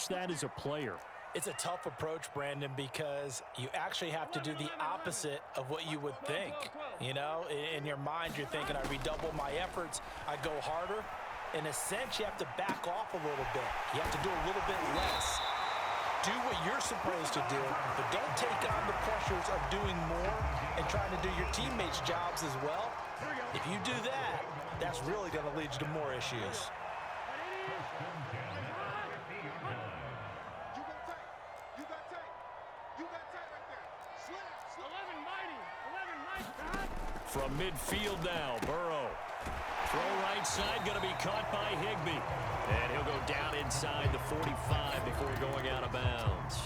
approach that as a player? It's a tough approach, Brandon, because you actually have to do the opposite of what you would think. You know, in your mind, you're thinking, I redouble my efforts, I go harder. In a sense, you have to back off a little bit. You have to do a little bit less. Do what you're supposed to do, but don't take on the pressures of doing more and trying to do your teammates' jobs as well. If you do that, that's really going to lead you to more issues. From midfield now, Burrow. Throw right side, going to be caught by Higbee. And he'll go down inside the 45 before going out of bounds.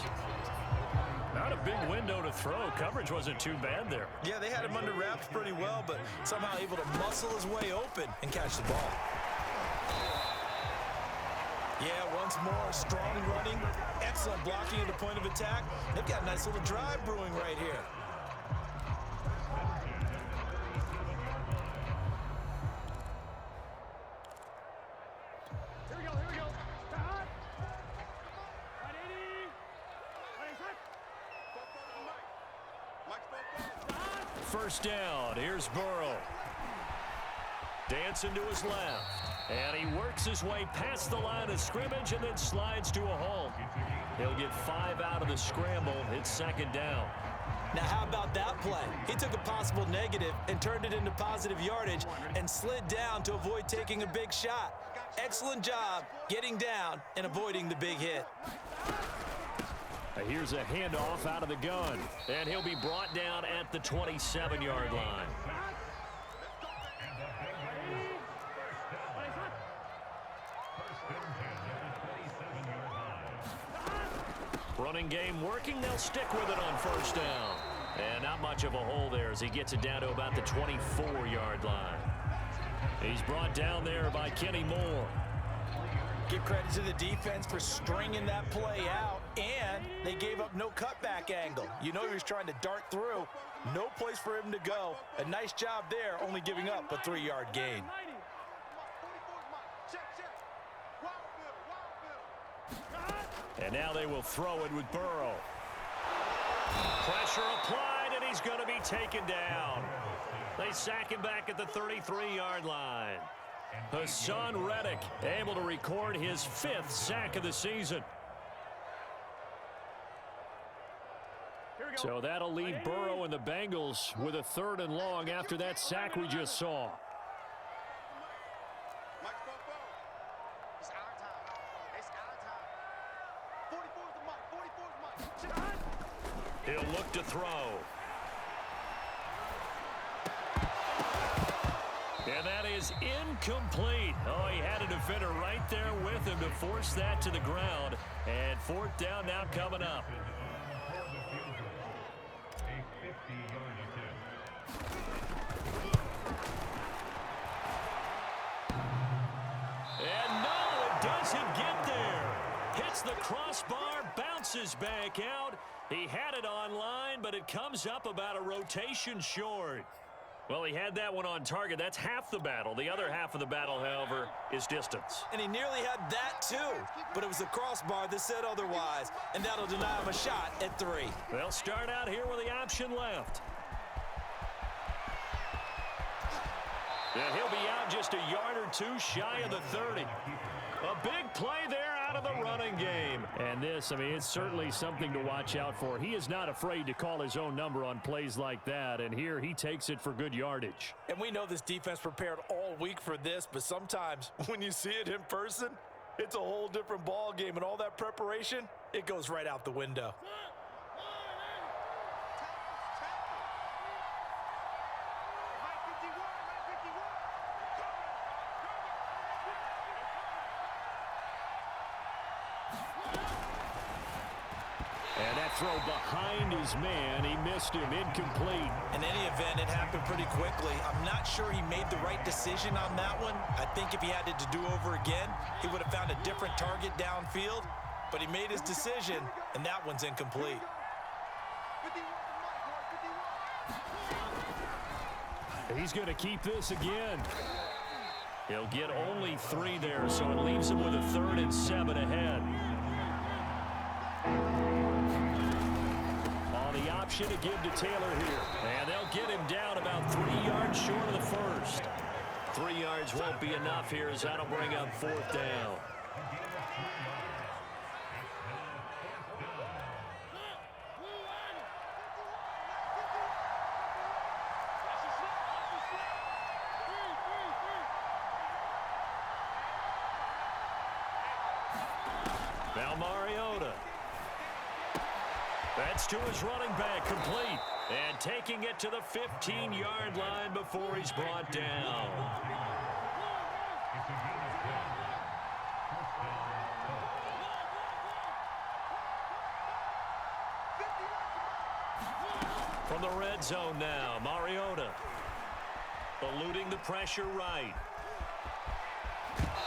Not a big window to throw. Coverage wasn't too bad there. Yeah, they had him under wraps pretty well, but somehow able to muscle his way open and catch the ball. Yeah, once more, strong running, excellent blocking at the point of attack. They've got a nice little drive brewing right here. First down, here's Burrow. Dancing to his left. And he works his way past the line of scrimmage and then slides to a halt. He'll get 5 out of the scramble. It's second down. Now, how about that play? He took a possible negative and turned it into positive yardage and slid down to avoid taking a big shot. Excellent job getting down and avoiding the big hit. Here's a handoff out of the gun, and he'll be brought down at the 27-yard line. Running game working. They'll stick with it on first down. And not much of a hole there as he gets it down to about the 24-yard line. He's brought down there by Kenny Moore. Give credit to the defense for stringing that play out, and they gave up no cutback angle. You know he was trying to dart through. No place for him to go. A nice job there, only giving up a 3-yard gain. And now they will throw it with Burrow. Pressure applied, and he's going to be taken down. They sack him back at the 33-yard line. Hassan Reddick able to record his 5th sack of the season. So that'll leave Burrow and the Bengals with a 3rd and long after that sack we just saw. He'll look to throw. And that is incomplete. Oh, he had a defender right there with him to force that to the ground. And 4th down now coming up. And no, it doesn't get there. Hits the crossbar, bounces back out. He had it online, but it comes up about a rotation short. Well, he had that one on target. That's half the battle. The other half of the battle, however, is distance. And he nearly had that too, but it was the crossbar that said otherwise, and that'll deny him a shot at 3. They'll start out here with the option left. And he'll be out just a yard or 2 shy of the 30. A big play there out of the running game. And this, I mean, it's certainly something to watch out for. He is not afraid to call his own number on plays like that, and here he takes it for good yardage. And we know this defense prepared all week for this, but sometimes when you see it in person, it's a whole different ball game, and all that preparation, it goes right out the window. And that throw behind his man, he missed him, incomplete. In any event, it happened pretty quickly. I'm not sure he made the right decision on that one. I think if he had it to do over again, he would have found a different target downfield. But he made his decision, and that one's incomplete. He's going to keep this again. He'll get only 3 there, so it leaves him with a 3rd and 7 ahead. option to give to Taylor here. And they'll get him down about 3 yards short of the first. 3 yards won't be enough here as that'll bring up 4th down. Now Mariota. That's to his running back, complete. And taking it to the 15-yard line before he's brought down. From the red zone now, Mariota. Eluding the pressure right.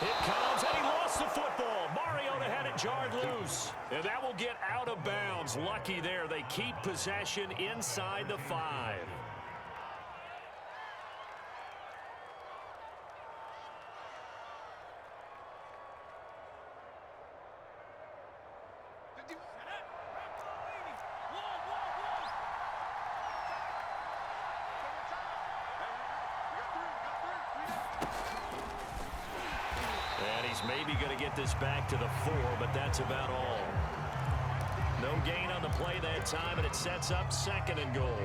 It comes, and he lost the football. Mariota had it jarred loose. And that will get out of bounds. Lucky there. They keep possession inside the 5. Maybe going to get this back to the 4, but that's about all. No gain on the play that time, and it sets up 2nd and goal.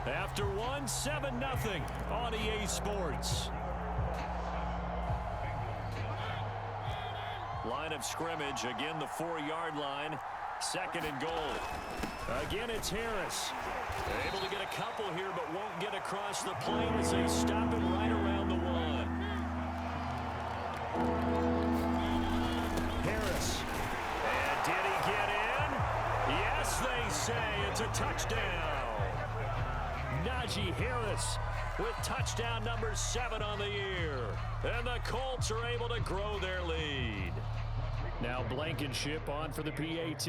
After one, 7-0 on EA Sports. Line of scrimmage, again the 4-yard line, 2nd and goal. Again, it's Harris. They're able to get a couple here, but won't get across the plane as they stop it right around the 1. Harris. And did he get in? Yes, they say it's a touchdown. Najee Harris with touchdown number 7 on the year. And the Colts are able to grow their lead. Now Blankenship on for the PAT.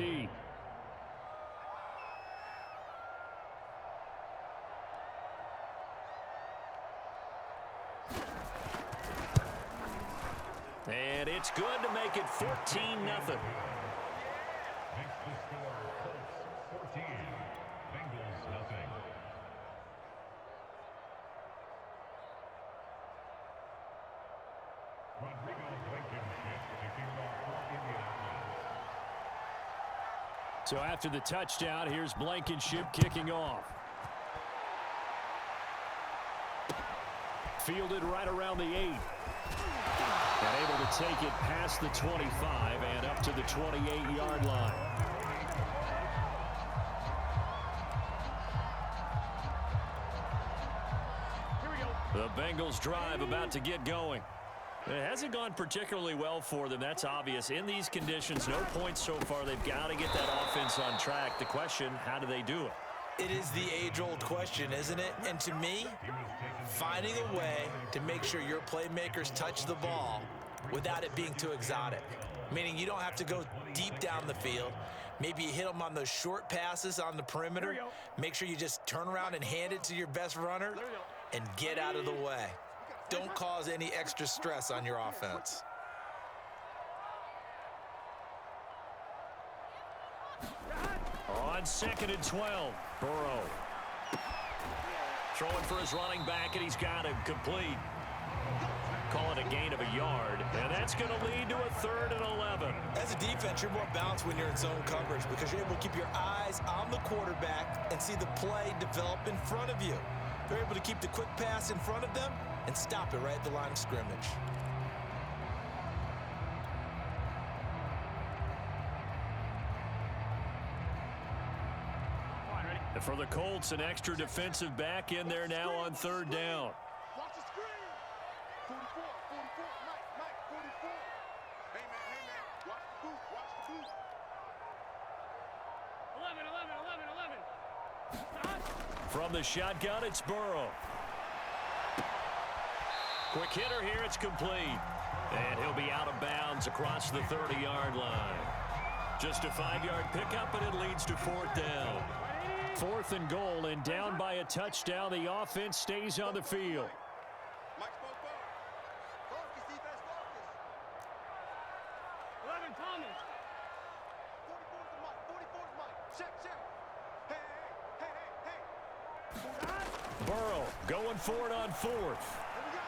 And it's good to make it 14-0. So after the touchdown, here's Blankenship kicking off. Fielded right around the 8. And able to take it past the 25 and up to the 28-yard line. The Bengals drive about to get going. It hasn't gone particularly well for them. That's obvious. In these conditions, no points so far. They've got to get that offense on track. The question, how do they do it? It is the age-old question, isn't it? And to me, finding a way to make sure your playmakers touch the ball without it being too exotic. Meaning you don't have to go deep down the field. Maybe you hit them on those short passes on the perimeter. Make sure you just turn around and hand it to your best runner and get out of the way. Don't cause any extra stress on your offense. On 2nd and 12, Burrow. Throwing for his running back, and he's got him complete. Call it a gain of a yard, and that's going to lead to a 3rd and 11. As a defense, you're more balanced when you're in zone coverage because you're able to keep your eyes on the quarterback and see the play develop in front of you. They're able to keep the quick pass in front of them and stop it right at the line of scrimmage. And for the Colts, an extra defensive back in there now on 3rd down. Watch the screen. 44, Mike, 44. Hey, man, watch the boot. 11. From the shotgun, it's Burrow. Quick hitter here, it's complete. And he'll be out of bounds across the 30-yard line. Just a 5-yard pickup, and it leads to 4th down. 4th and goal, and down by a touchdown. The offense stays on the field. Mike spoke ball. Focus, defense, focus. 11 Thomas. 44's the Mike. 44's Mike. Check. Hey. Burrow going for it on 4th. Here we go.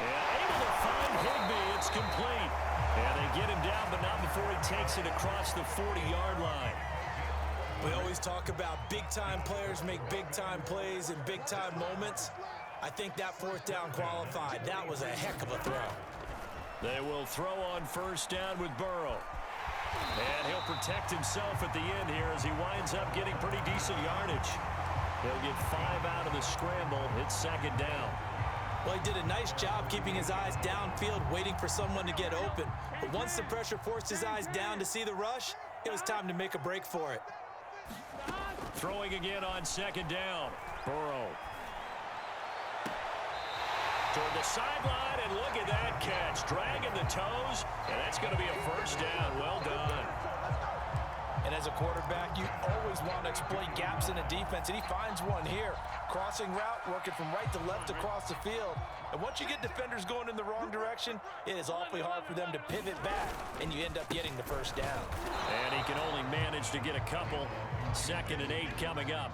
And able to find Higbee. It's complete. And they get him down, but not before he takes it across the 40-yard line. We always talk about big-time players make big-time plays in big-time moments. I think that 4th down qualified. That was a heck of a throw. They will throw on 1st down with Burrow. And he'll protect himself at the end here as he winds up getting pretty decent yardage. He'll get 5 out of the scramble. It's 2nd down. Well, he did a nice job keeping his eyes downfield, waiting for someone to get open. But once the pressure forced his eyes down to see the rush, it was time to make a break for it. Throwing again on 2nd down. Burrow. Toward the sideline, and look at that catch. Dragging the toes, and that's going to be a 1st down. Well done. And as a quarterback, you always want to exploit gaps in a defense, and he finds one here. Crossing route, working from right to left across the field. And once you get defenders going in the wrong direction, it is awfully hard for them to pivot back, and you end up getting the 1st down. And he can only manage to get a couple. 2nd and 8 coming up.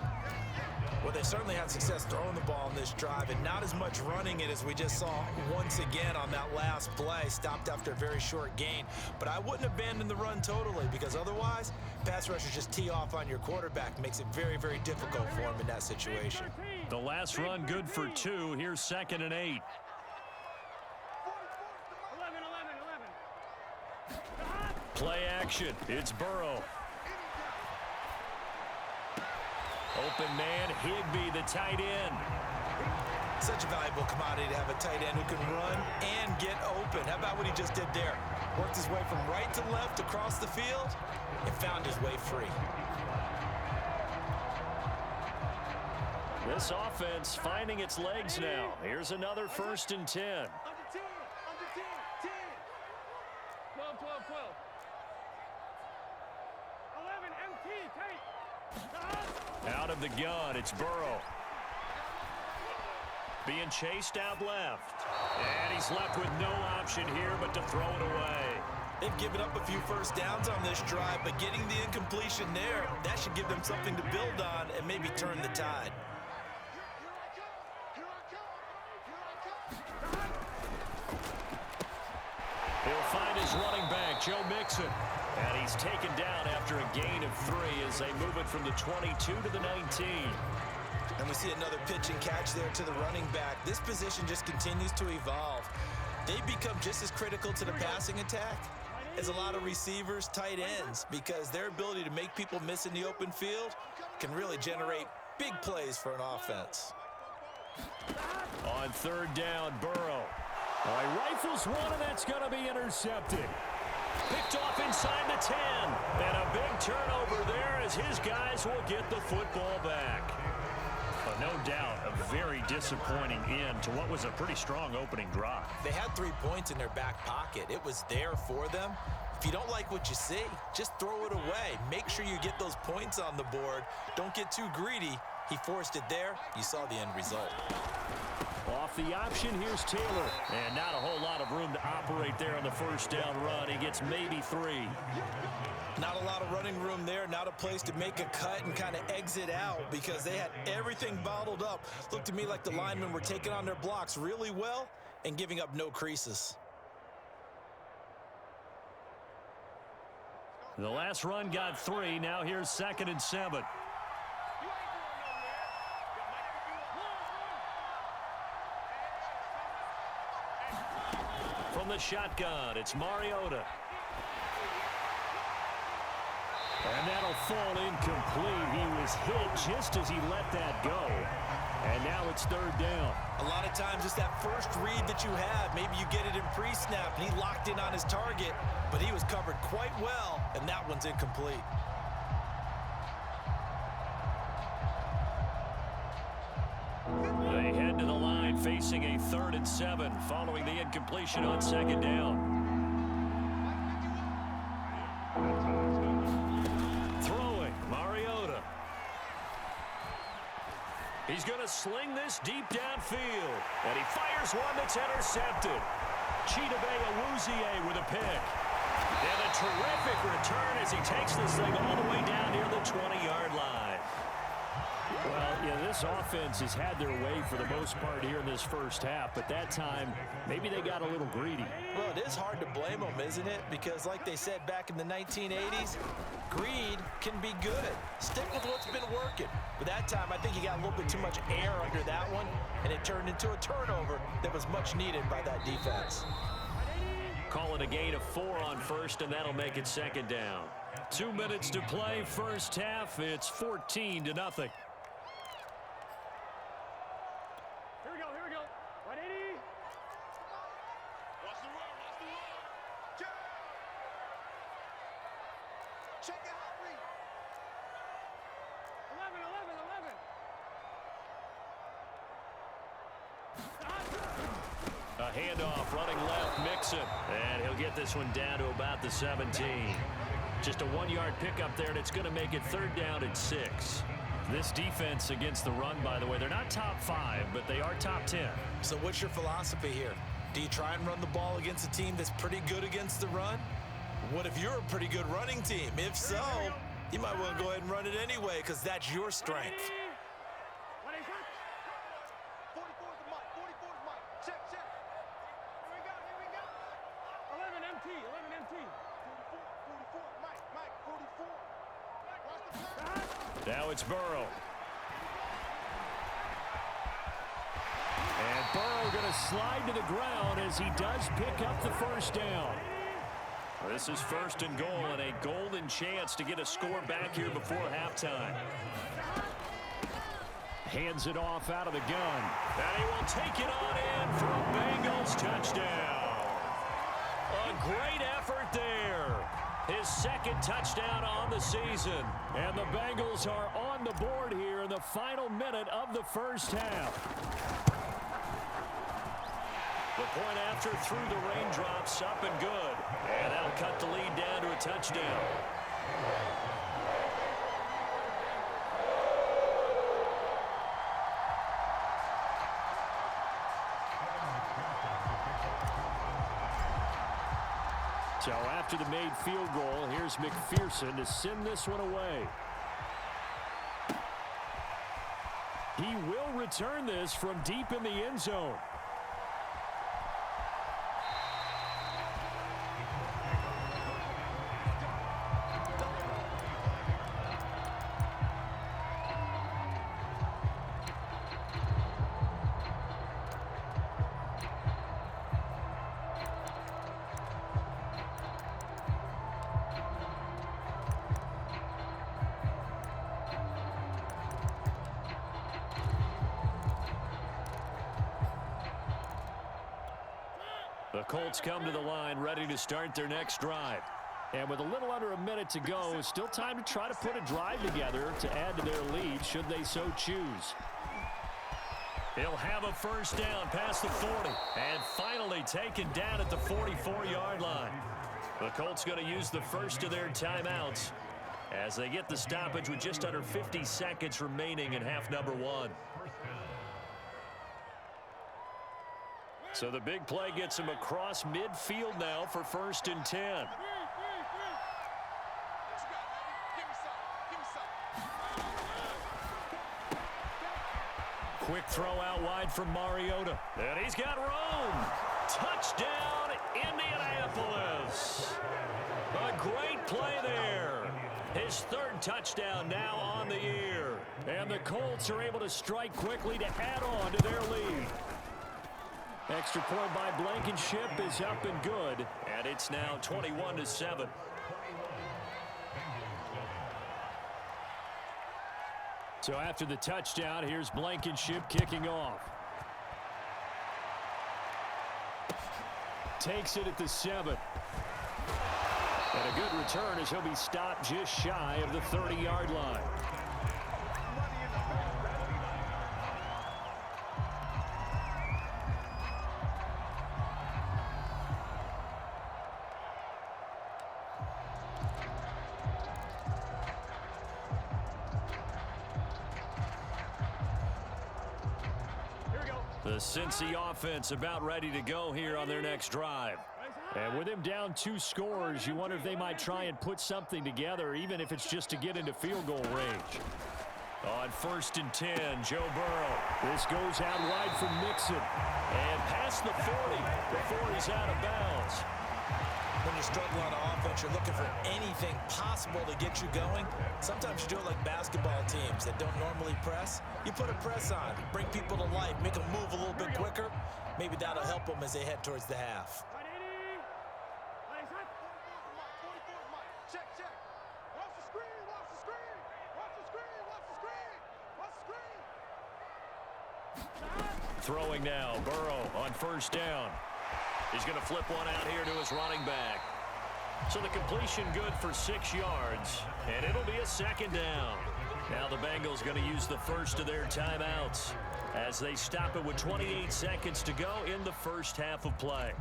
Well, they certainly had success throwing the ball in this drive, and not as much running it as we just saw once again on that last play. Stopped after a very short gain. But I wouldn't abandon the run totally, because otherwise, pass rushers just tee off on your quarterback. Makes it very, very difficult for him in that situation. The last run good for 2. Here's 2nd and 8. 11. Play action. It's Burrow. Open man, Higbee, the tight end. Such a valuable commodity to have a tight end who can run and get open. How about what he just did there? Worked his way from right to left across the field and found his way free. This offense finding its legs now. Here's another 1st and 10. Under 10. 10. 12. 11 MT, tight. Out of the gun, it's Burrow. Being chased out left. And he's left with no option here but to throw it away. They've given up a few 1st downs on this drive, but getting the incompletion there, that should give them something to build on and maybe turn the tide. He'll find his running back, Joe Mixon. And he's taken down after a gain of 3 as they move it from the 22 to the 19. And we see another pitch and catch there to the running back. This position just continues to evolve. They become just as critical to the passing attack as a lot of receivers, tight ends, because their ability to make people miss in the open field can really generate big plays for an offense. On 3rd down, Burrow. He rifles one, and that's going to be intercepted. Picked off inside the 10. And a big turnover there as his guys will get the football back. But no doubt, a very disappointing end to what was a pretty strong opening drive. They had 3 points in their back pocket. It was there for them. If you don't like what you see, just throw it away. Make sure you get those points on the board. Don't get too greedy. He forced it there. You saw the end result. Off the option, here's Taylor. And not a whole lot of room to operate there on the 1st down run. He gets maybe 3. Not a lot of running room there, not a place to make a cut and kind of exit out because they had everything bottled up. Looked to me like the linemen were taking on their blocks really well and giving up no creases. The last run got 3. Now here's 2nd and 7. From the shotgun, it's Mariota. And that'll fall incomplete. He was hit just as he let that go. And now it's 3rd down. A lot of times it's that first read that you have. Maybe you get it in pre-snap and he locked in on his target, but he was covered quite well, and that one's incomplete. They head to the line facing a 3rd and 7 following the incompletion on 2nd down. Throwing, Mariota. He's going to sling this deep downfield. And he fires one that's intercepted. Chidobe Awuzie with a pick. And a terrific return as he takes this thing all the way down near the 20-yard line. Well, yeah, this offense has had their way for the most part here in this first half, but that time, maybe they got a little greedy. Well, it is hard to blame them, isn't it? Because like they said back in the 1980s, greed can be good. Stick with what's been working. But that time, I think he got a little bit too much air under that one, and it turned into a turnover that was much needed by that defense. Calling a gain of 4 on first, and that'll make it second down. 2 minutes to play, first half. It's 14-0. Here we go. 180. Watch the run. Check it out, read. 11. A handoff, running left, Mixon. And he'll get this one down to about the 17. Just a 1-yard pickup there, and it's going to make it third down and 6. This defense against the run, by the way, they're not top 5, but they are top 10. So what's your philosophy here? Do you try and run the ball against a team that's pretty good against the run? What if you're a pretty good running team? If so, you might want to go ahead and run it anyway because that's your strength. 44 is the mic. 44 is the mic. Check. Here we go. 11 MT. 44, Mike, 44. Watch the play. Now it's Burrow. And Burrow going to slide to the ground as he does pick up the first down. This is first and goal, and a golden chance to get a score back here before halftime. Hands it off out of the gun. And he will take it on in for a Bengals touchdown. A great effort there. His second touchdown on the season. And the Bengals are on the board here in the final minute of the first half. The point after through the raindrops, up and good. And that'll cut the lead down to a touchdown. So after the made field goal, here's McPherson to send this one away. He will return this from deep in the end zone. The Colts come to the line ready to start their next drive. And with a little under a minute to go, still time to try to put a drive together to add to their lead should they so choose. He'll have a first down past the 40 and finally taken down at the 44-yard line. The Colts going to use the first of their timeouts as they get the stoppage with just under 50 seconds remaining in half number 1. So the big play gets him across midfield now for first and 10. What you got, baby? Give me some. Quick throw out wide from Mariota. And he's got room. Touchdown, Indianapolis. A great play there. His third touchdown now on the year. And the Colts are able to strike quickly to add on to their lead. Extra point by Blankenship is up and good. And it's now 21-7. So after the touchdown, here's Blankenship kicking off. Takes it at the 7. And a good return as he'll be stopped just shy of the 30-yard line. The Cincy offense about ready to go here on their next drive. And with him down 2 scores, you wonder if they might try and put something together, even if it's just to get into field goal range. On 1st and 10, Joe Burrow. This goes out wide for Mixon. And past the 40 before he's out of bounds. When you struggle on offense, you're looking for anything possible to get you going. Sometimes you do it like basketball teams that don't normally press. You put a press on, bring people to life, make them move a little bit quicker. Maybe that'll help them as they head towards the half. Check, check. Watch the screen, watch the screen. Watch the screen, watch the screen. Watch the screen. Throwing now, Burrow on 1st down. He's going to flip one out here to his running back. So the completion good for 6 yards, and it'll be a 2nd down. Now the Bengals going to use the first of their timeouts as they stop it with 28 seconds to go in the first half of play.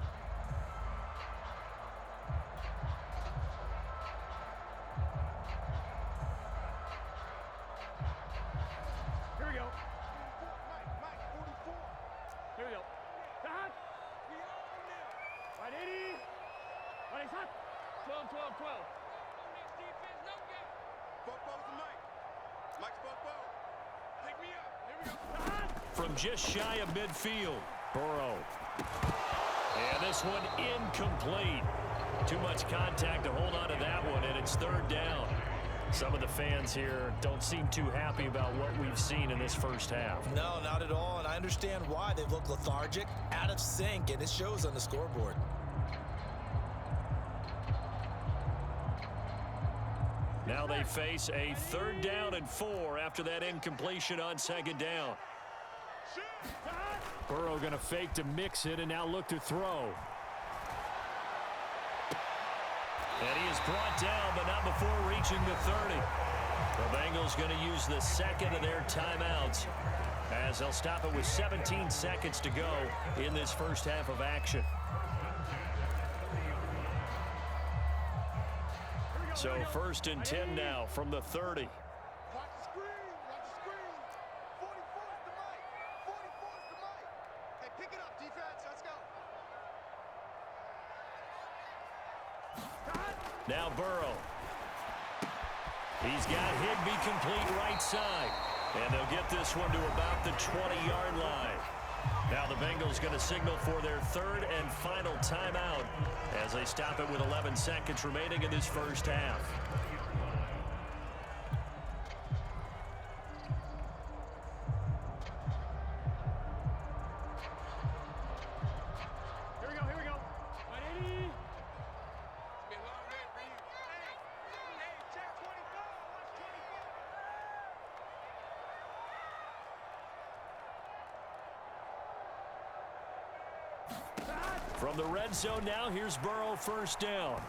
Here we go. Mike, 44. Here we go. Cut. Right 80. Right hot. 12, 12, 12. Bobo's the Mike. Mike's Bobo. Pick me up. Here we go. From just shy of midfield, Burrow. And this one incomplete. Too much contact to hold on to that one, and it's 3rd down. Some of the fans here don't seem too happy about what we've seen in this first half. No, not at all, and I understand why. They've looked lethargic, out of sync, and it shows on the scoreboard. Now they face a 3rd down and 4 after that incompletion on 2nd down. Burrow going to fake to mix it and now look to throw. And he is brought down, but not before reaching the 30. The Bengals going to use the 2nd of their timeouts as they'll stop it with 17 seconds to go in this first half of action. So 1st and 10 now from the 30. Watch the screen, watch the screen. 44's the Mike. 44's the Mike. Hey, pick it up, defense. Let's go. Now Burrow. He's got Higbee complete right side. And they'll get this one to about the 20-yard line. Now the Bengals going to signal for their 3rd and final timeout as they stop it with 11 seconds remaining in this first half. Here we go, here we go. Right 80. It's been a long day for you. Hey, check 24. Watch 24. From the red zone now, here's Burrow 1st down.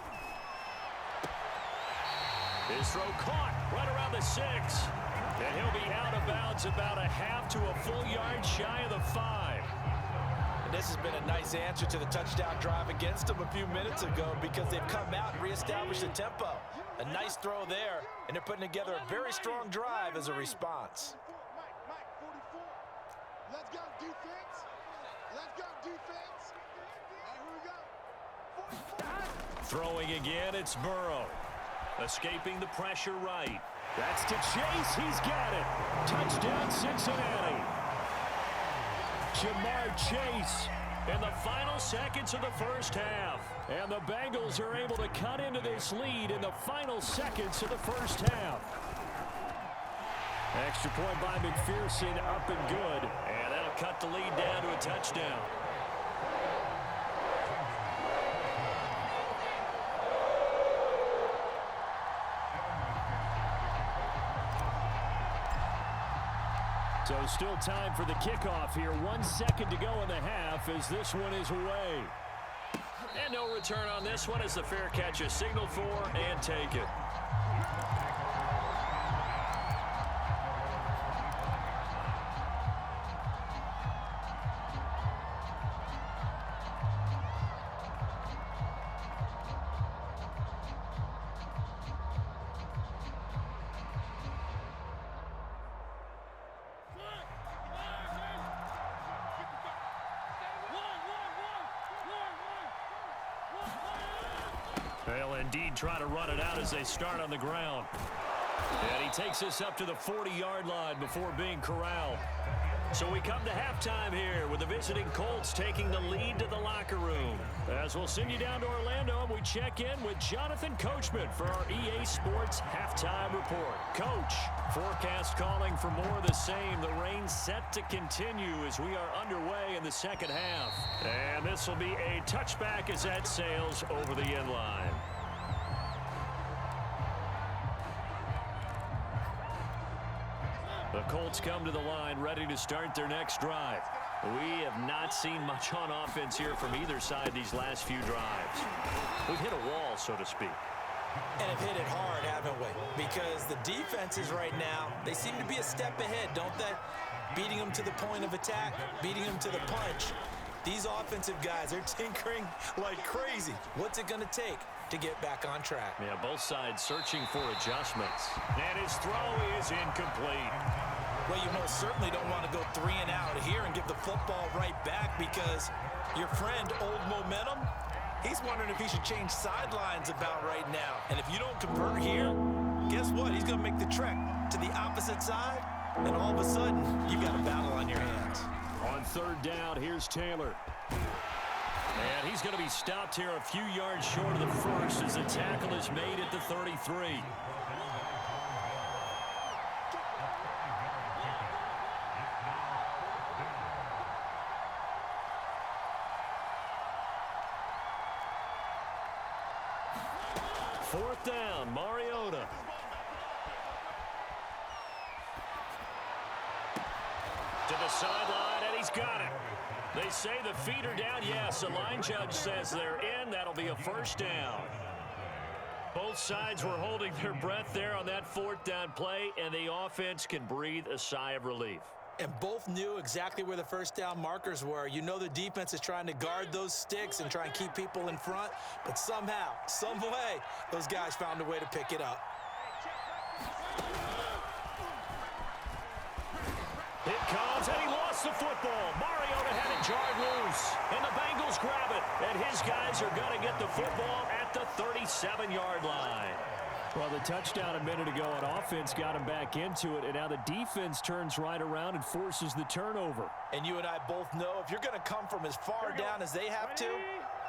His throw caught right around the 6. And he'll be out of bounds about a half to a full yard shy of the 5. And this has been a nice answer to the touchdown drive against them a few minutes ago because they've come out and reestablished the tempo. A nice throw there, and they're putting together a very strong drive as a response. Mike, 44. Let's go, defense. Let's go, defense. Here we go. 44. Throwing again, it's Burrow. Escaping the pressure right. That's to Chase. He's got it. Touchdown, Cincinnati. Jamar Chase In the final seconds of the first half. And the Bengals are able to cut into this lead in the final seconds of the first half. Extra point by McPherson, up and good. And that'll cut the lead down to a touchdown. So still time for the kickoff here. 1 second to go in the half as this one is away. And no return on this one as the fair catch is signaled for and taken. They'll indeed try to run it out as they start on the ground. And he takes us up to the 40-yard line before being corralled. So we come to halftime here with the visiting Colts taking the lead to the locker room. As we'll send you down to Orlando, and we check in with Jonathan Coachman for our EA Sports Halftime Report. Coach, forecast calling for more of the same. The rain set to continue as we are underway in the second half. And this will be a touchback as that sails over the end line. The Colts come to the line ready to start their next drive. We have not seen much on offense here from either side these last few drives. We've hit a wall, so to speak. And have hit it hard, haven't we? Because the defenses right now, they seem to be a step ahead, don't they? Beating them to the point of attack, beating them to the punch. These offensive guys, they're tinkering like crazy. What's it going to take to get back on track? Yeah, both sides searching for adjustments. And his throw is incomplete. Well, you most certainly don't want to go 3 and out here and give the football right back because your friend, Old Momentum, he's wondering if he should change sidelines about right now. And if you don't convert here, guess what? He's going to make the trek to the opposite side, and all of a sudden, you've got a battle on your hands. On third down, here's Taylor. And he's going to be stopped here a few yards short of the first as the tackle is made at the 33. Fourth down, Mariota. To the sideline, and he's got it. They say the feet are down. Yes, the line judge says they're in. That'll be a first down. Both sides were holding their breath there on that fourth down play, and the offense can breathe a sigh of relief. And both knew exactly where the first down markers were. You know the defense is trying to guard those sticks and try and keep people in front, but somehow, some way, those guys found a way to pick it up. It comes, and he lost the football. Mariota had it jarred loose, and the Bengals grab it. And his guys are going to get the football at the 37-yard line. Well, the touchdown a minute ago on offense got him back into it, and now the defense turns right around and forces the turnover. And you and I both know if you're going to come from as far down as they have to,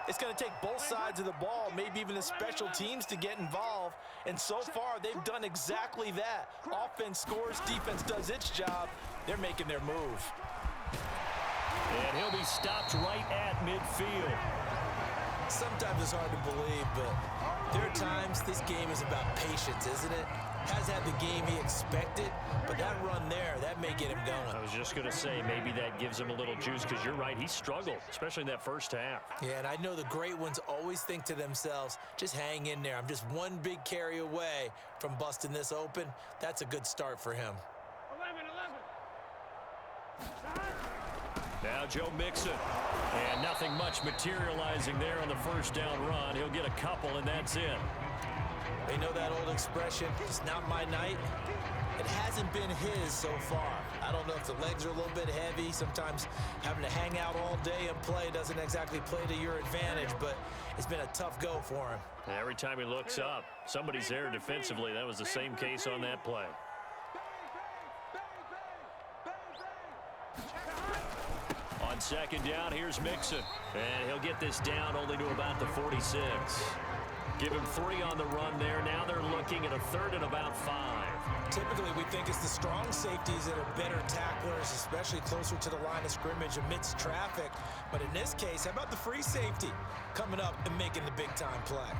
it's going to take both sides of the ball, maybe even the special teams to get involved. And so far, they've done exactly that. Offense scores, defense does its job. They're making their move. And he'll be stopped right at midfield. Sometimes it's hard to believe, but there are times this game is about patience, isn't it? Has had the game he expected, but that run there, that may get him going. I was just going to say, maybe that gives him a little juice, because you're right, he struggled, especially in that first half. Yeah, and I know the great ones always think to themselves, just hang in there. I'm just one big carry away from busting this open. That's a good start for him. 11. Now Joe Mixon. And nothing much materializing there on the first down run. He'll get a couple, and that's it. They know that old expression, it's not my night. It hasn't been his so far. I don't know if the legs are a little bit heavy. Sometimes having to hang out all day and play doesn't exactly play to your advantage, but it's been a tough go for him. Every time he looks up, somebody's there defensively. That was the same case on that play. On second down, here's Mixon. And he'll get this down only to about the 46. Give him 3 on the run there. Now they're looking at a third and about 5. Typically, we think it's the strong safeties that are better tacklers, especially closer to the line of scrimmage amidst traffic. But in this case, how about the free safety coming up and making the big-time play?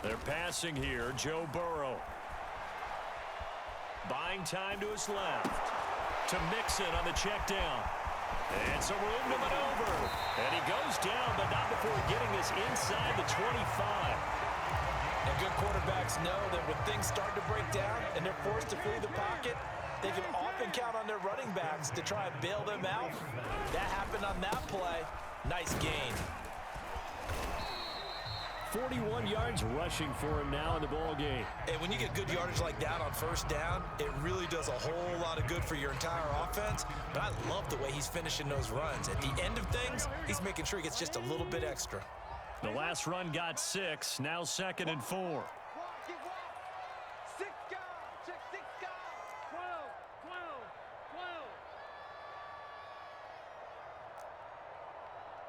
They're passing here, Joe Burrow. Buying time to his left. To Mixon on the check down. And some room to maneuver. And he goes down, but not before getting this inside the 25. And good quarterbacks know that when things start to break down and they're forced to flee the pocket, they can often count on their running backs to try and bail them out. That happened on that play. Nice gain. 41 yards rushing for him now in the ball game. And when you get good yardage like that on first down, it really does a whole lot of good for your entire offense. But I love the way he's finishing those runs. At the end of things, he's making sure he gets just a little bit extra. The last run got 6, now 2nd and 4. Get wide. 6 guys. Check 6 guys. 12, 12, 12.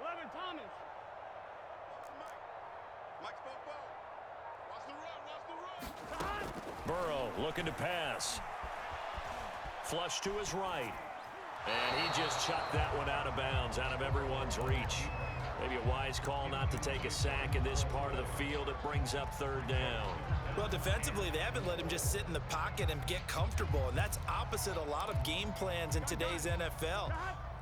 11, Thomas. Mike spoke well. Watch the run. Watch the run. Burrow looking to pass. Flush to his right. And he just chucked that one out of bounds, out of everyone's reach. Maybe a wise call not to take a sack in this part of the field. It brings up 3rd down. Well, defensively, they haven't let him just sit in the pocket and get comfortable, and that's opposite a lot of game plans in today's NFL.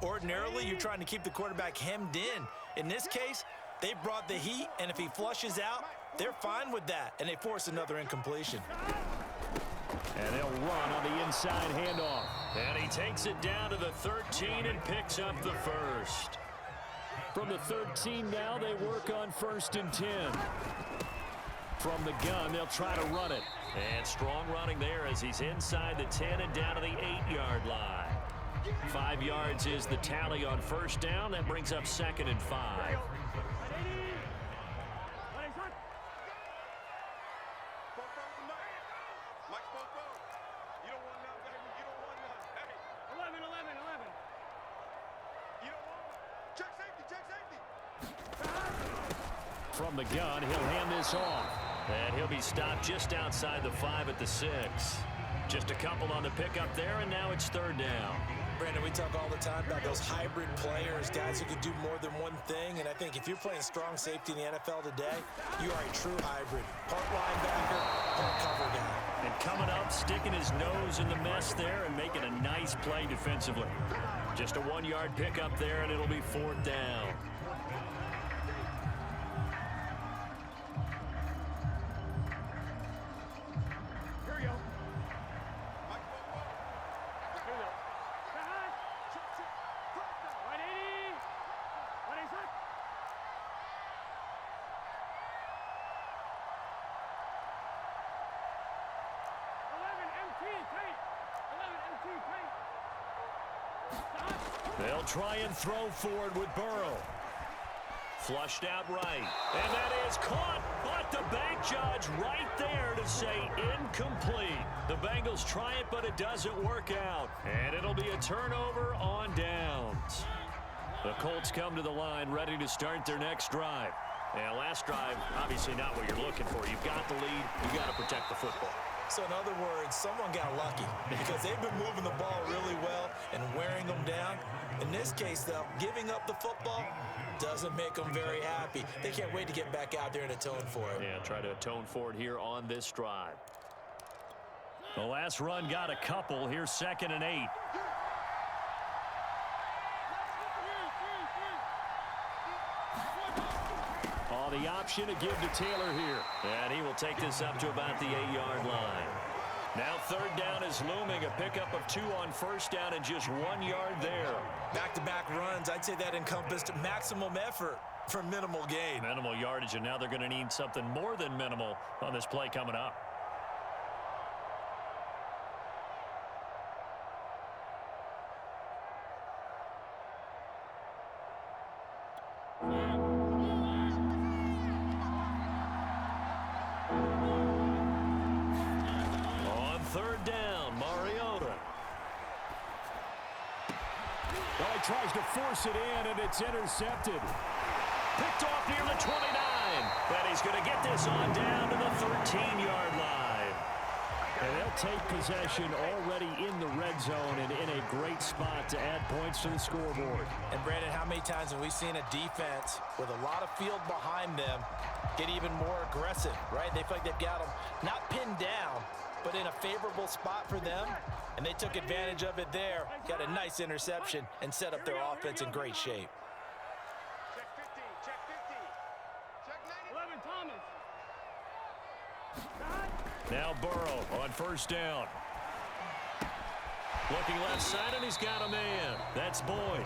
Ordinarily, you're trying to keep the quarterback hemmed in. In this case, they brought the heat, and if he flushes out, they're fine with that, and they force another incompletion. And they'll run on the inside handoff. And he takes it down to the 13 and picks up the first. From the 13 now, they work on 1st and 10. From the gun, they'll try to run it. And strong running there as he's inside the 10 and down to the 8-yard line. 5 yards is the tally on 1st down. That brings up 2nd and 5. Mike spoke well. You don't want none, baby. You don't want none. Hey. 11, 11, 11. You don't want none. Check safety. Check safety. From the gun, he'll hand this off. And he'll be stopped just outside the 5 at the 6. Just a couple on the pickup there, and now it's 3rd down. Brandon, we talk all the time about those hybrid players, guys who can do more than one thing, and I think if you're playing strong safety in the NFL today, you are a true hybrid. Part linebacker, part cover guy. And coming up, sticking his nose in the mess there and making a nice play defensively. Just a 1-yard pickup there, and it'll be 4th down. Here we go. Mike spoke well. Here we go. Right 80. Right 80. 11 MT tight. 11 MT tight. They'll try and throw forward with Burrow. Flushed out right. And that is caught. But the bank judge right there to say incomplete. The Bengals try it, but it doesn't work out. And it'll be a turnover on downs. The Colts come to the line ready to start their next drive. And last drive, obviously not what you're looking for. You've got the lead. You've got to protect the football. So in other words, someone got lucky because they've been moving the ball really well and wearing them down. In this case, though, giving up the football doesn't make them very happy. They can't wait to get back out there and atone for it. Yeah, try to atone for it here on this drive. The last run got a couple. Here's 2nd and 8. Oh, the option to give to Taylor here. And he will take this up to about the 8-yard line. Now 3rd down is looming. A pickup of 2 on 1st down and just 1 yard there. Back-to-back runs, I'd say that encompassed maximum effort for minimal gain. Minimal yardage, and now they're going to need something more than minimal on this play coming up. On 3rd down, Mariota. Well, he tries to force it in, and it's intercepted. Picked off near the 29. And he's going to get this on down to the 13-yard line. And they'll take possession already in the red zone and in a great spot to add points to the scoreboard. And Brandon, how many times have we seen a defense with a lot of field behind them get even more aggressive, right? They feel like they've got them not pinned down, but in a favorable spot for them. And they took advantage of it there, got a nice interception, and set up their offense in great shape. Check 50. Check 50. Check 90. 11 Thomas. Now Burrow on 1st down. Looking left side, and he's got a man. That's Boyd.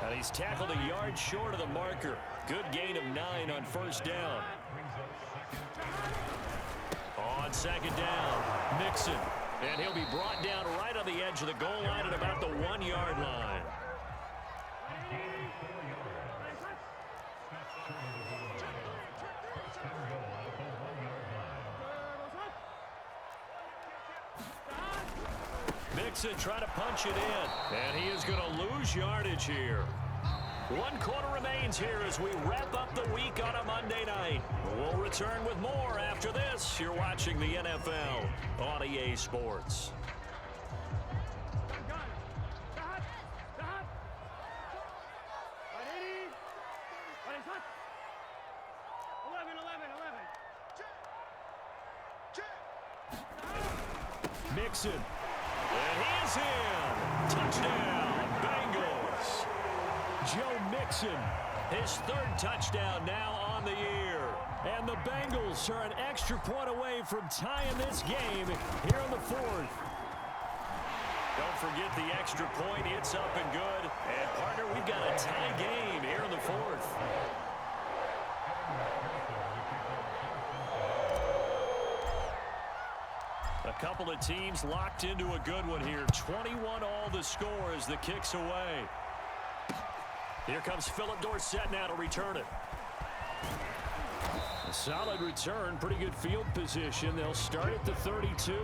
And he's tackled a yard short of the marker. Good gain of 9 on first down. On second down, Mixon. And he'll be brought down right on the edge of the goal line at about the 1-yard line. Mixon trying to punch it in. And he is going to lose yardage here. 1 quarter remains here as we wrap up the week on a Monday night. We'll return with more after this. You're watching the NFL on EA Sports. Mixon. And he is in. Touchdown, Bengals. Joe Mixon, his 3rd touchdown now on the year. And the Bengals are an extra point away from tying this game here in the 4th. Don't forget the extra point. It's up and good. And, partner, we've got a tie game here in the 4th. A couple of teams locked into a good one here. 21 all the score as the kick's away. Here comes Philip Dorsett now to return it. A solid return, pretty good field position. They'll start at the 32.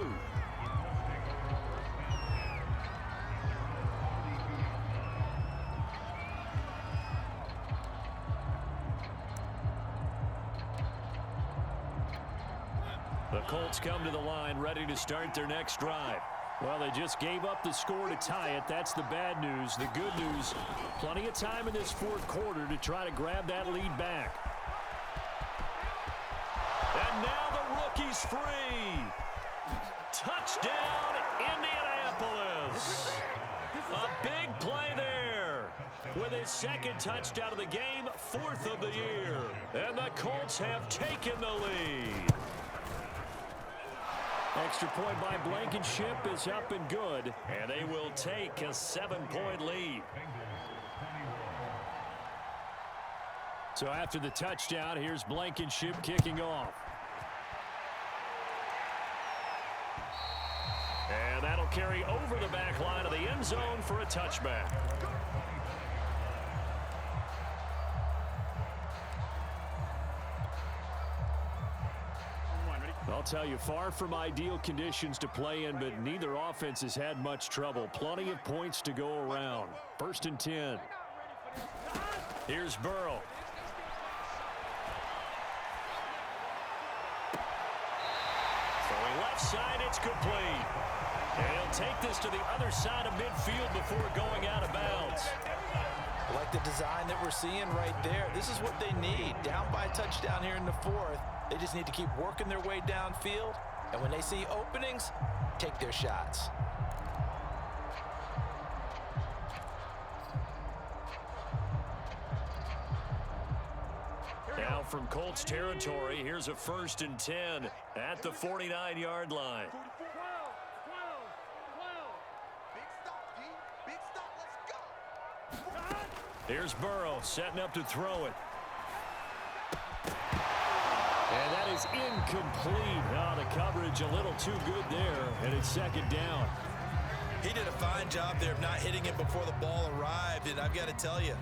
The Colts come to the line ready to start their next drive. Well, they just gave up the score to tie it. That's the bad news. The good news, plenty of time in this 4th quarter to try to grab that lead back. And now the rookie's free. Touchdown, Indianapolis. A big play there. With his 2nd touchdown of the game, 4th of the year. And the Colts have taken the lead. Extra point by Blankenship is up and good. And they will take a 7-point lead. So after the touchdown, here's Blankenship kicking off. And that'll carry over the back line of the end zone for a touchback. I'll tell you, far from ideal conditions to play in, but neither offense has had much trouble. Plenty of points to go around. 1st and 10. Here's Burrow. Throwing left side, it's complete. And he'll take this to the other side of midfield before going out of bounds. I like the design that we're seeing right there. This is what they need. Down by a touchdown here in the 4th. They just need to keep working their way downfield. And when they see openings, take their shots. Now from Colts territory, here's a 1st and 10 at the 49-yard line. 12. Big stop, D. Big stop. Let's go. Here's Burrow setting up to throw it. And that is incomplete. Oh, the coverage a little too good there, and it's 2nd down. He did a fine job there of not hitting it before the ball arrived, and I've got to tell you,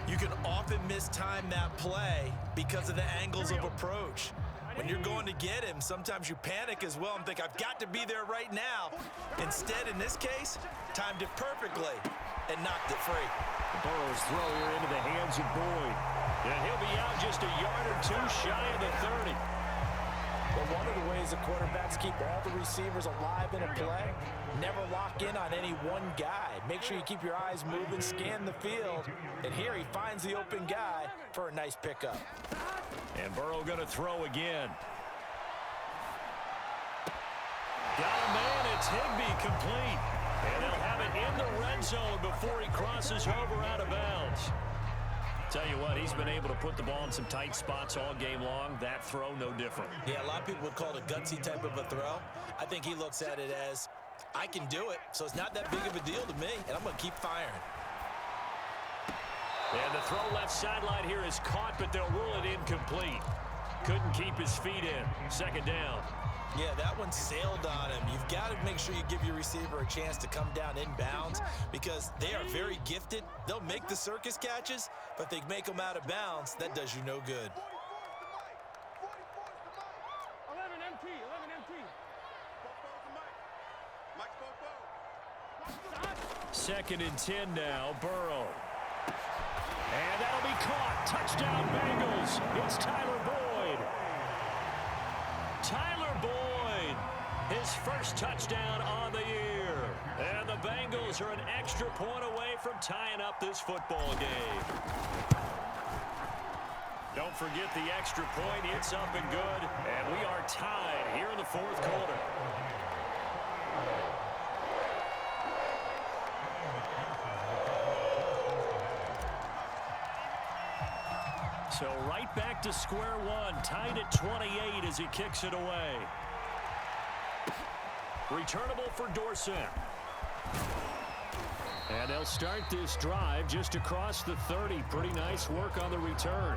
you can often mistime that play because of the angles of approach. When you're going to get him, sometimes you panic as well and think, I've got to be there right now. Instead, in this case, timed it perfectly and knocked it free. Burrow's throw here into the hands of Boyd. And he'll be out just a yard or 2 shy of the 30. Well, one of the ways the quarterbacks keep all the receivers alive in a play, never lock in on any one guy. Make sure you keep your eyes moving, scan the field, and here he finds the open guy for a nice pickup. And Burrow going to throw again. Got a man, it's Higbee complete. And they'll have it in the red zone before he crosses over out of bounds. Tell you what, he's been able to put the ball in some tight spots all game long. That throw, no different. Yeah, a lot of people would call it a gutsy type of a throw. I think he looks at it as, I can do it, so it's not that big of a deal to me, and I'm going to keep firing. And the throw left sideline here is caught, but they'll rule it incomplete. Couldn't keep his feet in. Second down. Yeah, that one sailed on him. You've got to make sure you give your receiver a chance to come down inbounds because they are very gifted. They'll make the circus catches, but if they make them out of bounds, that does you no good. 11 MT, 11 MT. Second and 10 now, Burrow. And that'll be caught. Touchdown, Bengals. It's Tyler Boyd. Tyler Boyd, his first touchdown on the year. And the Bengals are an extra point away from tying up this football game. Don't forget the extra point. It's up and good. And we are tied here in the fourth quarter. So right back to square one, tied at 28 as he kicks it away. Returnable for Dorsett. And they'll start this drive just across the 30. Pretty nice work on the return.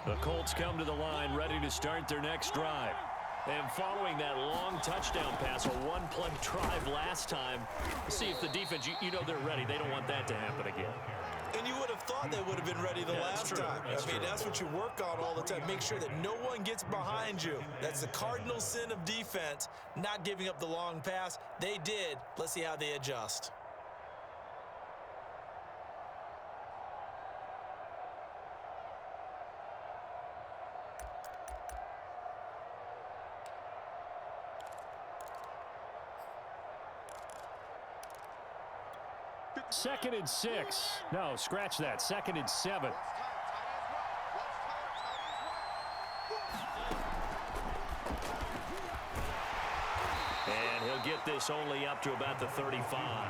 The Colts come to the line ready to start their next drive. And following that long touchdown pass, a one-play drive last time, see if the defense, you know they're ready. They don't want that to happen again. And you would have thought they would have been ready the last time. That's what you work on all the time. Make sure that no one gets behind you. That's the cardinal sin of defense, not giving up the long pass. They did. Let's see how they adjust. Second and 6. No, scratch that. Second and 7. And he'll get this only up to about the 35.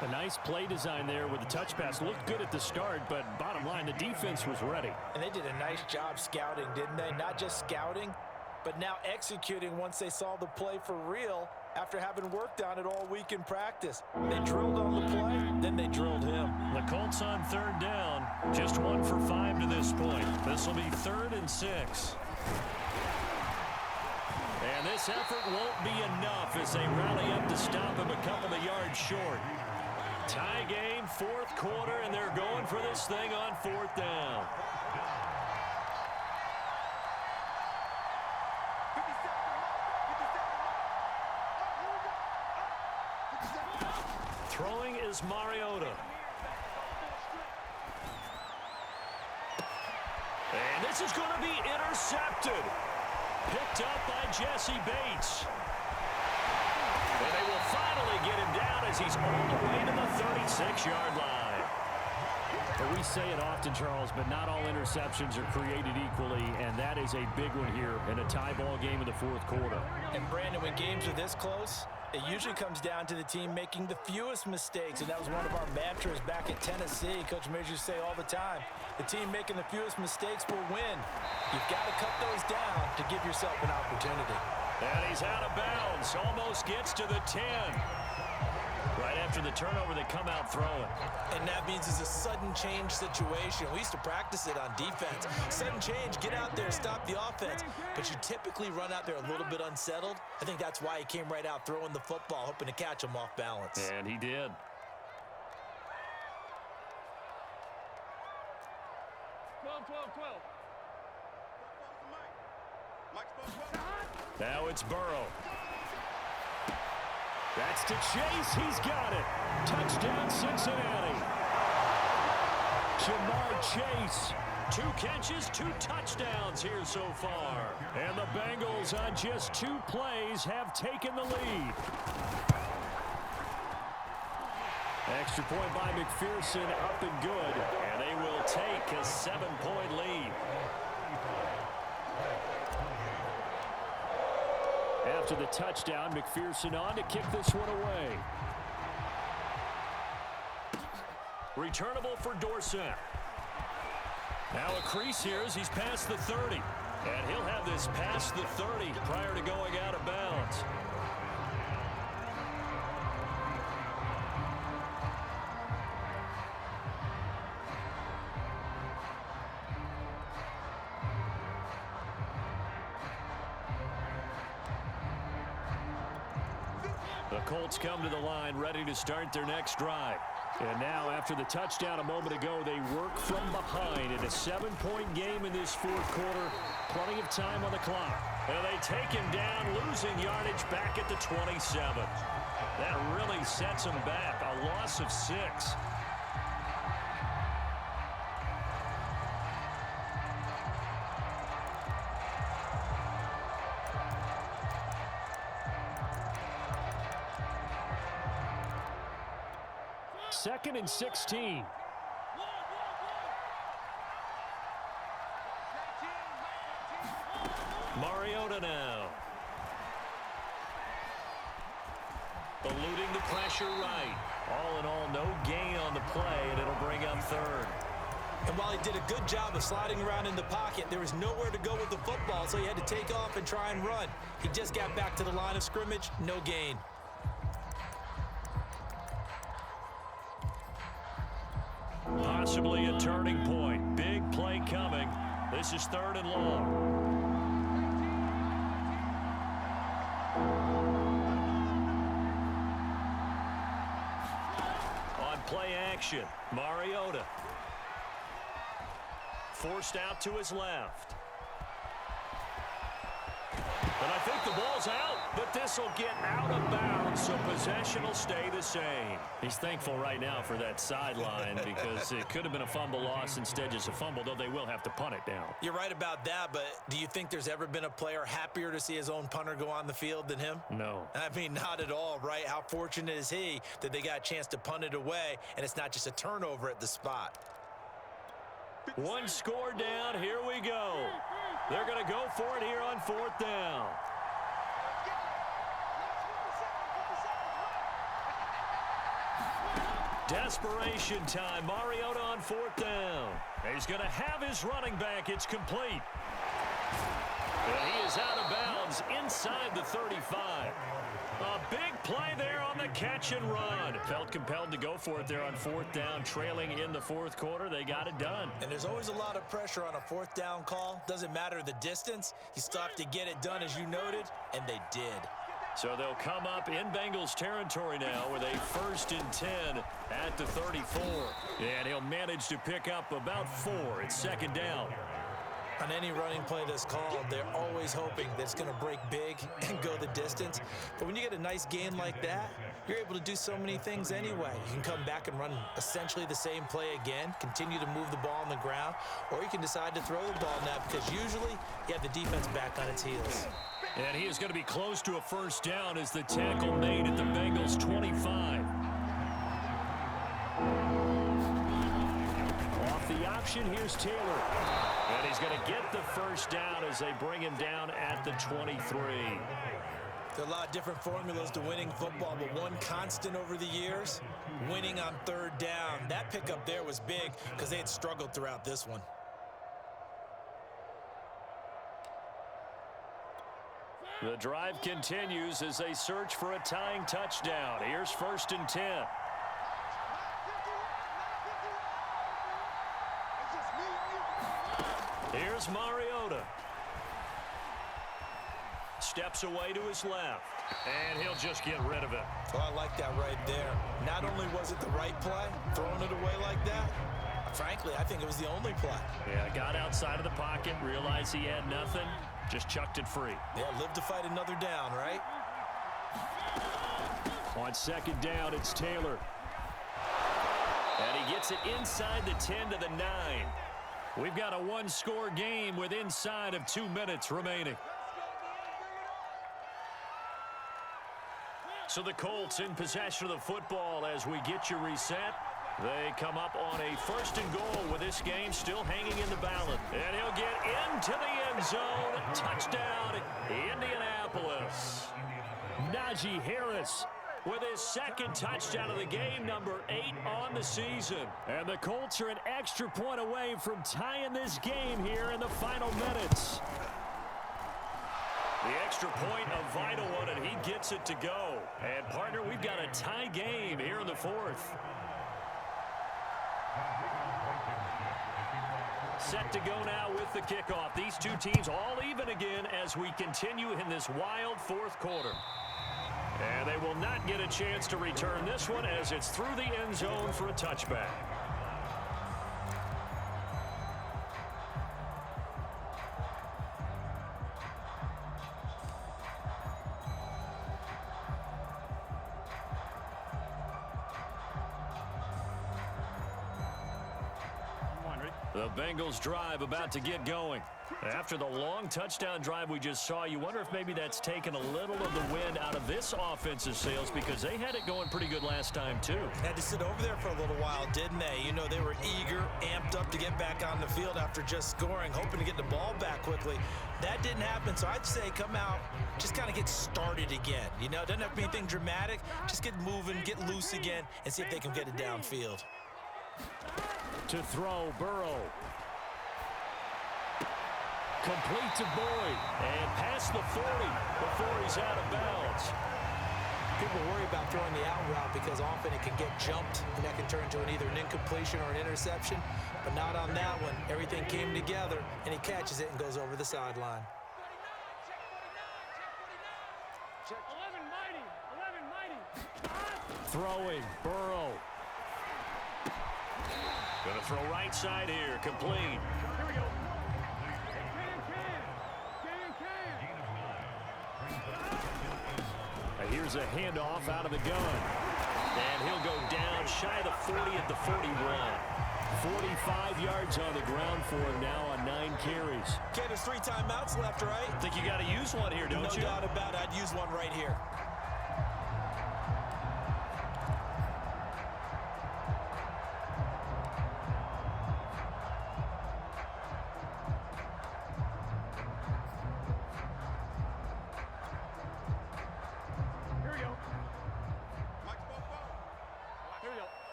A nice play design there with the touch pass. Looked good at the start, but bottom line, the defense was ready. And they did a nice job scouting, didn't they? Not just scouting, but now executing once they saw the play for real after having worked on it all week in practice. They drilled on the play, then they drilled him. The Colts on third down. Just 1 for 5 to this point. This will be 3rd and 6. And this effort won't be enough as they rally up to stop him a couple of yards short. Tie game, fourth quarter, and they're going for this thing on 4th down. Throwing is Mariota. And this is going to be intercepted. Picked up by Jesse Bates. And they will finally get him down as he's all the way to the 36-yard line. Well, we say it often, Charles, but not all interceptions are created equally, and that is a big one here in a tie ball game in the fourth quarter. And, Brandon, when games are this close, it usually comes down to the team making the fewest mistakes, and that was one of our mantras back at Tennessee. Coach Majors used to say all the time, the team making the fewest mistakes will win. You've got to cut those down to give yourself an opportunity. And he's out of bounds, almost gets to the 10. Right after the turnover, they come out throwing. And that means it's a sudden change situation. We used to practice it on defense. Sudden change, get out there, stop the offense. But you typically run out there a little bit unsettled. I think that's why he came right out throwing the football, hoping to catch him off balance. And he did. Now it's Burrow. That's to Chase. He's got it. Touchdown, Cincinnati. Jamar Chase. 2 catches, 2 touchdowns here so far. And the Bengals on just 2 plays have taken the lead. Extra point by McPherson, up and good. And they will take a 7-point lead. After the touchdown, McPherson on to kick this one away. Returnable for Dorsett. Now a crease here as he's past the 30. And he'll have this past the 30 prior to going out of bounds. The Colts come to the line ready to start their next drive. And now, after the touchdown a moment ago, they work from behind in a 7-point game in this fourth quarter. Plenty of time on the clock. And they take him down, losing yardage back at the 27. That really sets them back. A loss of 6. Second and 16. Mariota now. Eluding the pressure right. All in all, no gain on the play, and it'll bring up third. And while he did a good job of sliding around in the pocket, there was nowhere to go with the football, so he had to take off and try and run. He just got back to the line of scrimmage, no gain. Possibly a turning point. Big play coming. This is third and long. On play action, Mariota. Forced out to his left. And I think the ball's out, but this will get out of bounds, so possession will stay the same. He's thankful right now for that sideline because it could have been a fumble loss, instead just a fumble, though they will have to punt it down. You're right about that, but do you think there's ever been a player happier to see his own punter go on the field than him? No. I mean, not at all, right? How fortunate is he that they got a chance to punt it away, and it's not just a turnover at the spot. One score down, here we go. They're going to go for it here on fourth down. Desperation time. Mariota on fourth down. He's going to have his running back. It's complete. And he is out of bounds inside the 35. A big play there on the catch and run. Felt compelled to go for it there on fourth down, trailing in the fourth quarter. They got it done. And there's always a lot of pressure on a fourth down call. Doesn't matter the distance. You still have to get it done, as you noted, and they did. So they'll come up in Bengals territory now with a 1st and 10 at the 34. And he'll manage to pick up about 4. It's second down. On any running play that's called, they're always hoping that it's going to break big and go the distance. But when you get a nice gain like that, you're able to do so many things anyway. You can come back and run essentially the same play again, continue to move the ball on the ground, or you can decide to throw the ball now because usually you have the defense back on its heels. And he is going to be close to a first down as the tackle made at the Bengals 25. Off the option, here's Taylor. And he's going to get the first down as they bring him down at the 23. There are a lot of different formulas to winning football, but one constant over the years, winning on third down. That pickup there was big because they had struggled throughout this one. The drive continues as they search for a tying touchdown. Here's 1st and 10. Here's Mariota. Steps away to his left. And he'll just get rid of it. Oh, I like that right there. Not only was it the right play, throwing it away like that, frankly, I think it was the only play. Yeah, got outside of the pocket, realized he had nothing, just chucked it free. Yeah, live to fight another down, right? On second down, it's Taylor. And he gets it inside the 10 to the 9. We've got a one-score game with inside of 2 minutes remaining. So the Colts in possession of the football as we get you reset. They come up on a 1st and goal with this game still hanging in the balance. And he'll get into the end zone. Touchdown, Indianapolis. Najee Harris with his 2nd touchdown of the game, number 8 on the season. And the Colts are an extra point away from tying this game here in the final minutes. The extra point, a vital one, and he gets it to go. And, partner, we've got a tie game here in the 4th. Set to go now with the kickoff. These two teams all even again as we continue in this wild 4th quarter. And they will not get a chance to return this one as it's through the end zone for a touchback. The Bengals drive about to get going. After the long touchdown drive we just saw, you wonder if maybe that's taken a little of the wind out of this offensive sails because they had it going pretty good last time too. Had to sit over there for a little while, didn't they? You know, they were eager, amped up to get back on the field after just scoring, hoping to get the ball back quickly. That didn't happen, so I'd say come out, just kind of get started again. You know, it doesn't have to be anything dramatic. Just get moving, get loose again, and see if they can get it downfield. To throw, Burrow. Complete to Boyd. And past the 40 before he's out of bounds. People worry about throwing the out route because often it can get jumped, and that can turn into either an incompletion or an interception. But not on that one. Everything came together, and he catches it and goes over the sideline. 11 mighty. Throwing, Burrow. Gonna throw right side here, complete. Here we go. Here's a handoff out of the gun. And he'll go down shy of the 40 at the 41. 45 yards on the ground for him now on 9 carries. Okay, there's 3 timeouts left, right? I think you got to use one here, don't you? No doubt about it. I'd use one right here.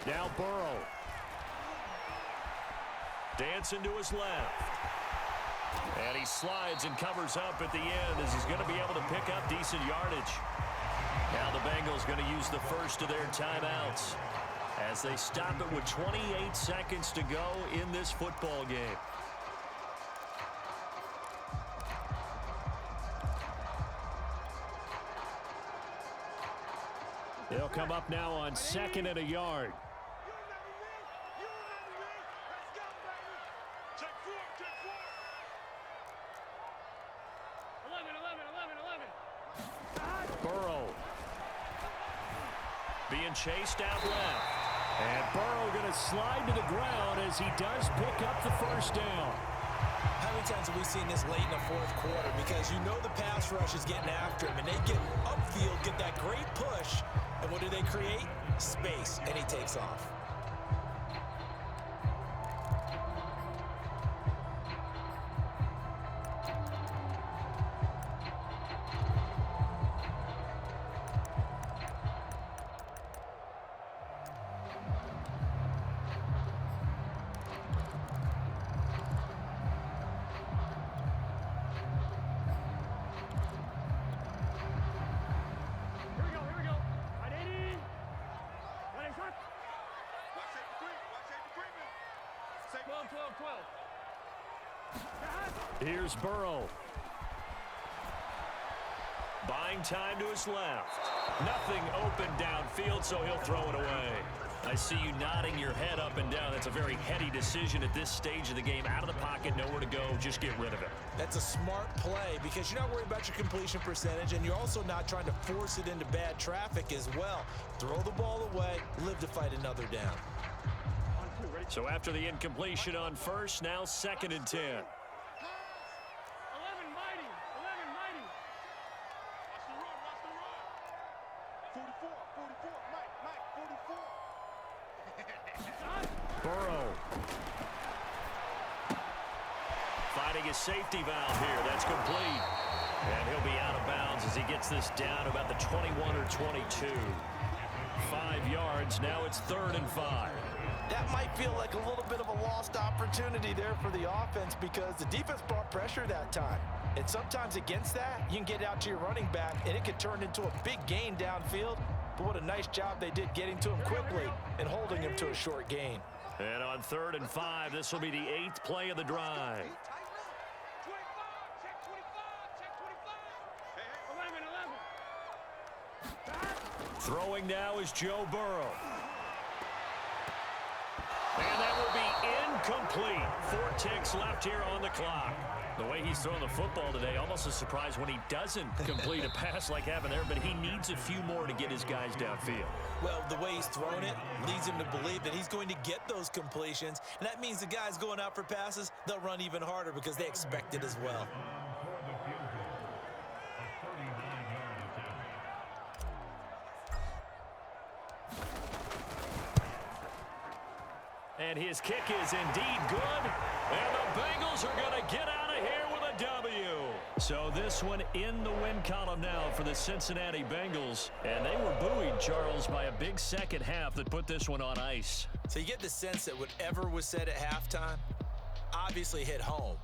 Now Burrow. Dancing to his left. And he slides and covers up at the end as he's going to be able to pick up decent yardage. Now the Bengals going to use the first of their timeouts as they stop it with 28 seconds to go in this football game. They'll come up now on 2nd and a yard. 11. Burrow. Being chased out left. And Burrow going to slide to the ground as he does pick up the first down. How many times have we seen this late in the 4th quarter? Because you know the pass rush is getting after him, and they get upfield, get that great push, and what do they create? Space, and he takes off. Here we go. Right 80. Ready, shot. Watch safety creep. Watch safety creeping. Safety. 12. Here's Burrow. Buying time to his left. Nothing open downfield, so he'll throw it away. I see you nodding your head up and down. That's a very heady decision at this stage of the game. Out of the pocket, nowhere to go. Just get rid of it. That's a smart play because you're not worried about your completion percentage, and you're also not trying to force it into bad traffic as well. Throw the ball away, live to fight another down. So after the incompletion on first, now 2nd and 10. 11 mighty. Watch the run. Watch the run. 44. Mike, 44. Burrow. Finding his safety valve here. That's complete. And he'll be out of bounds as he gets this down about the 21 or 22. 5 yards. Now it's 3rd and 5. That might feel like a little bit of a lost opportunity there for the offense because the defense brought pressure that time. And sometimes against that, you can get out to your running back, and it could turn into a big gain downfield. But what a nice job they did getting to him quickly and holding him to a short gain. And on 3rd and 5, this will be the 8th play of the drive. 25. Check 25. Throwing now is Joe Burrow. And that will be incomplete. 4 ticks left here on the clock. The way he's throwing the football today, almost a surprise when he doesn't complete a pass like happened there, but he needs a few more to get his guys downfield. Well, the way he's thrown it leads him to believe that he's going to get those completions, and that means the guys going out for passes, they'll run even harder because they expect it as well. And his kick is indeed good. And the Bengals are going to get out of here with a W. So this one in the win column now for the Cincinnati Bengals. And they were buoyed, Charles, by a big second half that put this one on ice. So you get the sense that whatever was said at halftime obviously hit home.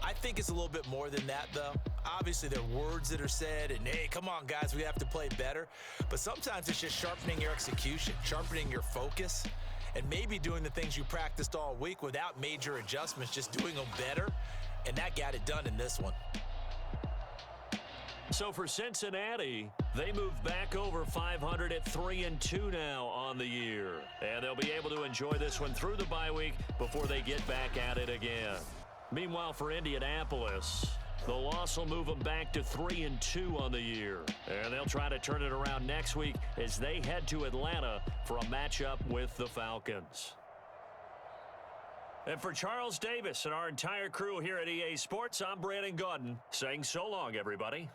I think it's a little bit more than that, though. Obviously, there are words that are said, and, hey, come on, guys, we have to play better. But sometimes it's just sharpening your execution, sharpening your focus, and maybe doing the things you practiced all week without major adjustments, just doing them better, and that got it done in this one. So for Cincinnati, they move back over 500 at 3-2 now on the year. And they'll be able to enjoy this one through the bye week before they get back at it again. Meanwhile, for Indianapolis, the loss will move them back to 3-2 on the year. And they'll try to turn it around next week as they head to Atlanta for a matchup with the Falcons. And for Charles Davis and our entire crew here at EA Sports, I'm Brandon Gaudin saying so long, everybody.